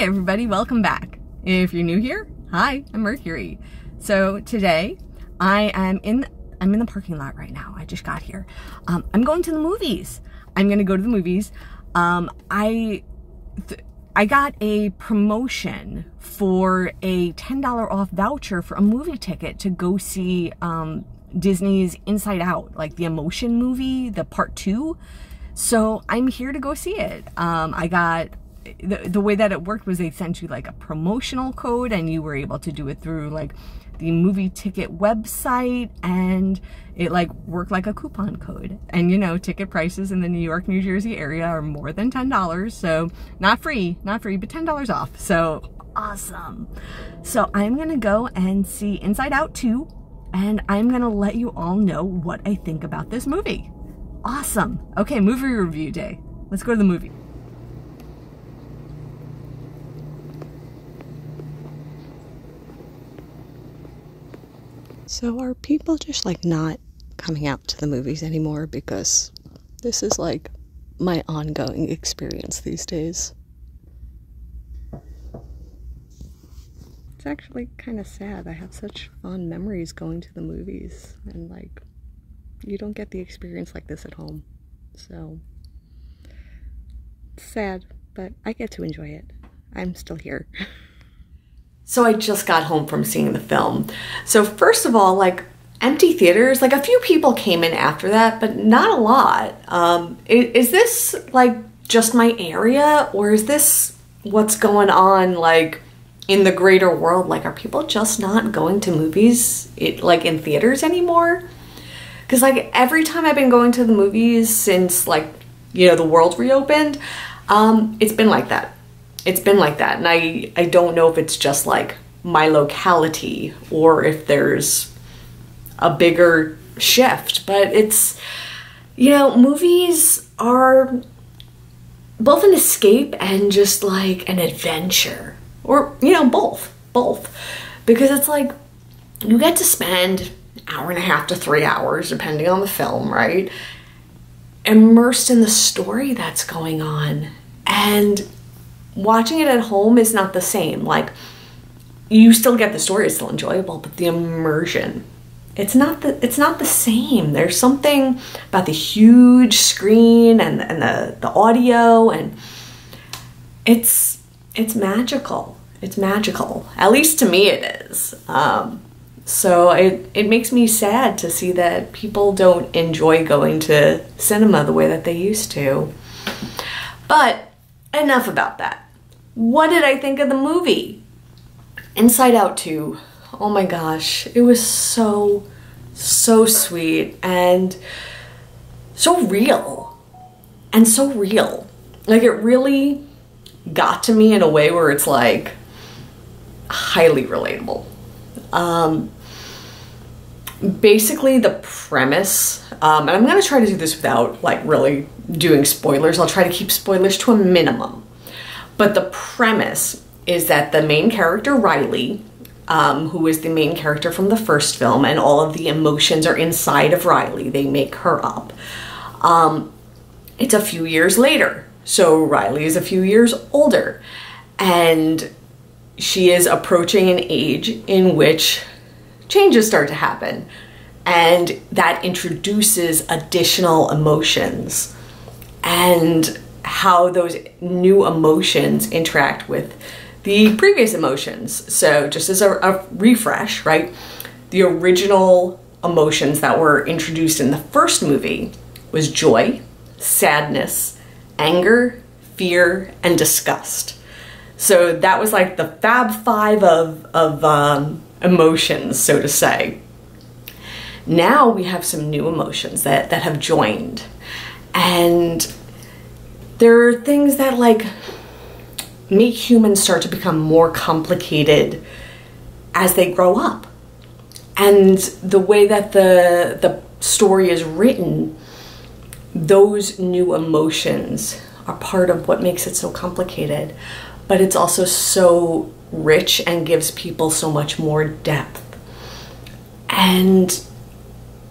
everybody, welcome back. If you're new here, hi, I'm Mercury. So today I'm in the parking lot right now. I just got here. I'm going to the movies. I'm gonna go to the movies. I got a promotion for a $10 off voucher for a movie ticket to go see Disney's Inside Out, like the Emotion movie, the part 2. So I'm here to go see it. I got the way that it worked was they sent you like a promotional code and you were able to do it through like the movie ticket website, and it like worked like a coupon code. And you know, ticket prices in the New York, New Jersey area are more than $10. So not free, but $10 off. So awesome. So I'm gonna go and see Inside Out 2, and I'm gonna let you all know what I think about this movie. Awesome. Okay, movie review day. Let's go to the movie. So are people just like not coming out to the movies anymore? Because this is like my ongoing experience these days. It's actually kind of sad. I have such fond memories going to the movies, and like you don't get the experience like this at home. So it's sad, but I get to enjoy it. I'm still here. So I just got home from seeing the film. So first of all, like empty theaters, like a few people came in after that, but not a lot. Is this like just my area, or is this what's going on like in the greater world? Like, are people just not going to movies like in theaters anymore? Because like every time I've been going to the movies since like, you know, the world reopened, it's been like that. It's been like that, and I don't know if it's just like my locality or if there's a bigger shift, but it's, you know, movies are both an escape and just like an adventure, or, you know, both, because it's like you get to spend an hour and a half to 3 hours, depending on the film, right, immersed in the story that's going on. And watching it at home is not the same. Like, you still get the story, it's still enjoyable, but the immersion, it's not the same. There's something about the huge screen and the audio, and it's magical. It's magical. At least to me it is. So it makes me sad to see that people don't enjoy going to cinema the way that they used to. But enough about that. What did I think of the movie? Inside Out 2. Oh my gosh, it was so sweet and so real. Like, it really got to me in a way where it's like highly relatable. Basically the premise, and I'm gonna try to do this without like really doing spoilers. I'll try to keep spoilers to a minimum. But the premise is that the main character, Riley, who is the main character from the first film, and all of the emotions are inside of Riley. They make her up. It's a few years later. So Riley is a few years older, and she is approaching an age in which changes start to happen, and that introduces additional emotions and how those new emotions interact with the previous emotions. So just as a refresh, right? The original emotions that were introduced in the first movie was joy, sadness, anger, fear, and disgust. So that was like the Fab Five of emotions, so to say. Now we have some new emotions that have joined, and there are things that like make humans start to become more complicated as they grow up. And the way that the story is written, those new emotions are part of what makes it so complicated, but it's also so rich and gives people so much more depth. And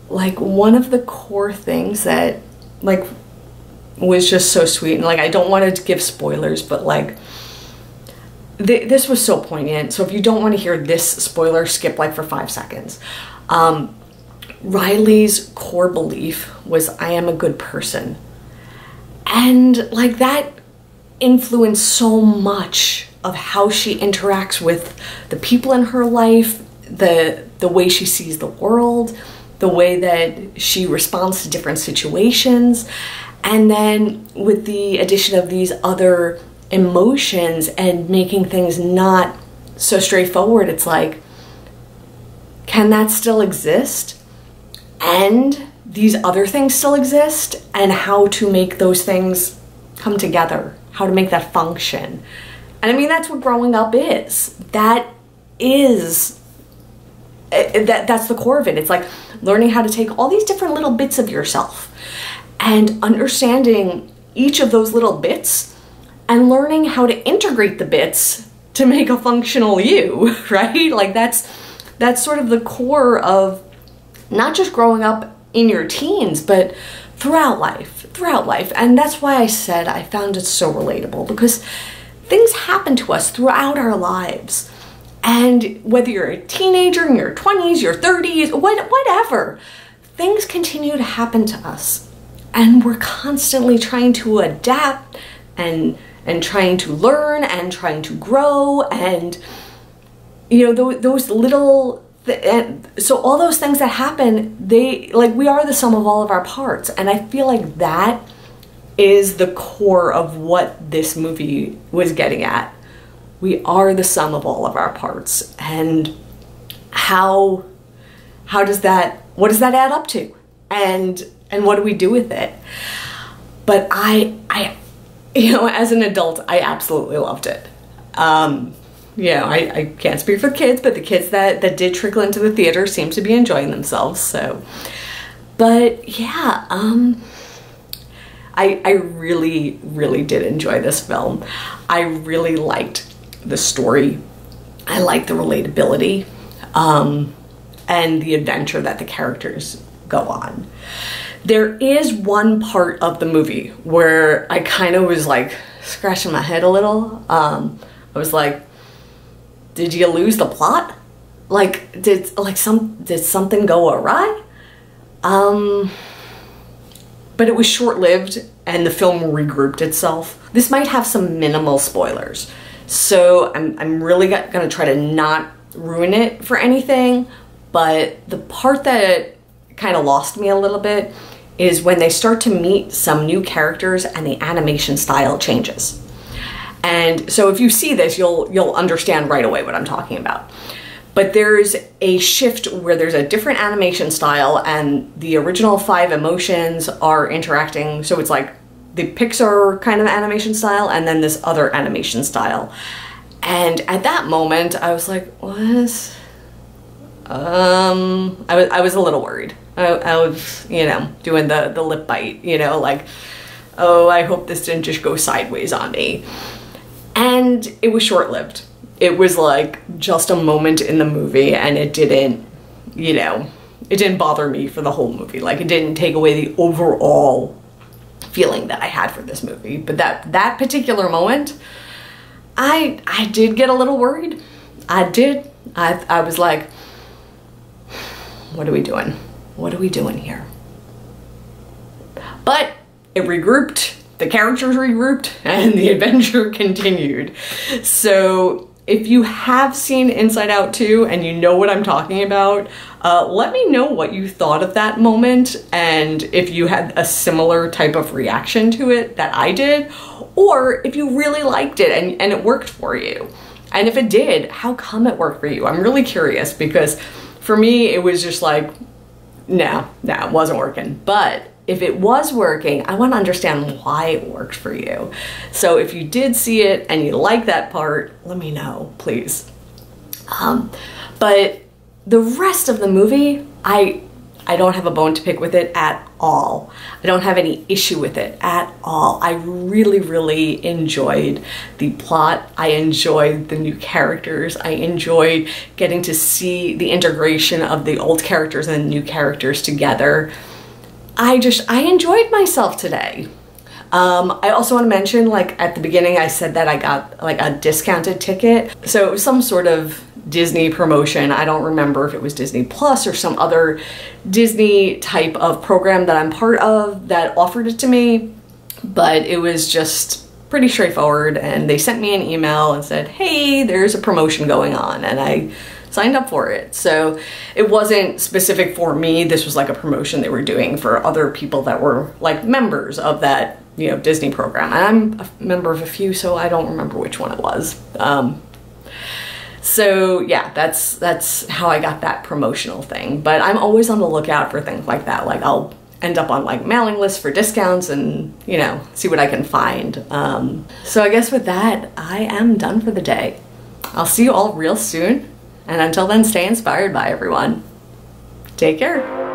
like one of the core things that like was just so sweet, and like I don't want to give spoilers, but like this was so poignant. So if you don't want to hear this spoiler, skip like for 5 seconds. Riley's core belief was, I am a good person. And like that influenced so much of how she interacts with the people in her life, the way she sees the world, the way that she responds to different situations. And then with the addition of these other emotions and making things not so straightforward, it's like, can that still exist? And these other things still exist, and how to make those things come together, how to make that function. And I mean, that's what growing up is. That's the core of it. It's like learning how to take all these different little bits of yourself and understanding each of those little bits and learning how to integrate the bits to make a functional you, right? Like that's sort of the core of not just growing up in your teens, but throughout life. And that's why I said I found it so relatable, because things happen to us throughout our lives. And whether you're a teenager in your 20s, your 30s, whatever, things continue to happen to us. And we're constantly trying to adapt and trying to learn and trying to grow, and you know, those little and so all those things that happen, we are the sum of all of our parts. And I feel like that is the core of what this movie was getting at. We are the sum of all of our parts. And what does that add up to? And what do we do with it? But I you know, as an adult, I absolutely loved it. You know, I can't speak for kids, but the kids that did trickle into the theater seem to be enjoying themselves. So, but yeah, I really, really did enjoy this film. I really liked the story. I liked the relatability, and the adventure that the characters go on. There is one part of the movie where I kind of was like scratching my head a little. I was like, did you lose the plot? Like, did something go awry? But it was short-lived and the film regrouped itself. This might have some minimal spoilers, so I'm really gonna try to not ruin it for anything. But the part that kind of lost me a little bit is when they start to meet some new characters and the animation style changes. And so if you see this, you'll understand right away what I'm talking about. But there's a shift where there's a different animation style and the original 5 emotions are interacting. So it's like the Pixar kind of animation style and then this other animation style. And at that moment, I was like, what? I was a little worried. I was, you know, doing the lip bite, you know, like, oh, I hope this didn't just go sideways on me. And it was short-lived. It was like just a moment in the movie, and it didn't, you know, it didn't bother me for the whole movie. Like, it didn't take away the overall feeling that I had for this movie. But that particular moment, I did get a little worried. I did. I was like, what are we doing? What are we doing here? But it regrouped, the characters regrouped, and the adventure continued. So if you have seen Inside Out 2 and you know what I'm talking about, let me know what you thought of that moment and if you had a similar type of reaction to it that I did, or if you really liked it and it worked for you. And if it did, how come it worked for you? I'm really curious, because for me, it was just like, no, it wasn't working. But if it was working, I want to understand why it worked for you. So if you did see it and you like that part, let me know, please. But the rest of the movie, I don't have a bone to pick with it at all. I don't have any issue with it at all. I really, really enjoyed the plot. I enjoyed the new characters. I enjoyed getting to see the integration of the old characters and the new characters together. I enjoyed myself today. I also want to mention, like at the beginning I said that I got like a discounted ticket. So it was some sort of Disney promotion. I don't remember if it was Disney Plus or some other Disney type of program that I'm part of that offered it to me. But it was just pretty straightforward, and they sent me an email and said, hey, there's a promotion going on, and I signed up for it. So it wasn't specific for me. This was like a promotion they were doing for other people that were like members of that, you know, Disney program. And I'm a member of a few, so I don't remember which one it was. So yeah, that's how I got that promotional thing. But I'm always on the lookout for things like that. Like I'll end up on like mailing lists for discounts and, you know, see what I can find. So I guess with that, I am done for the day. I'll see you all real soon. And until then, stay inspired by everyone. Take care.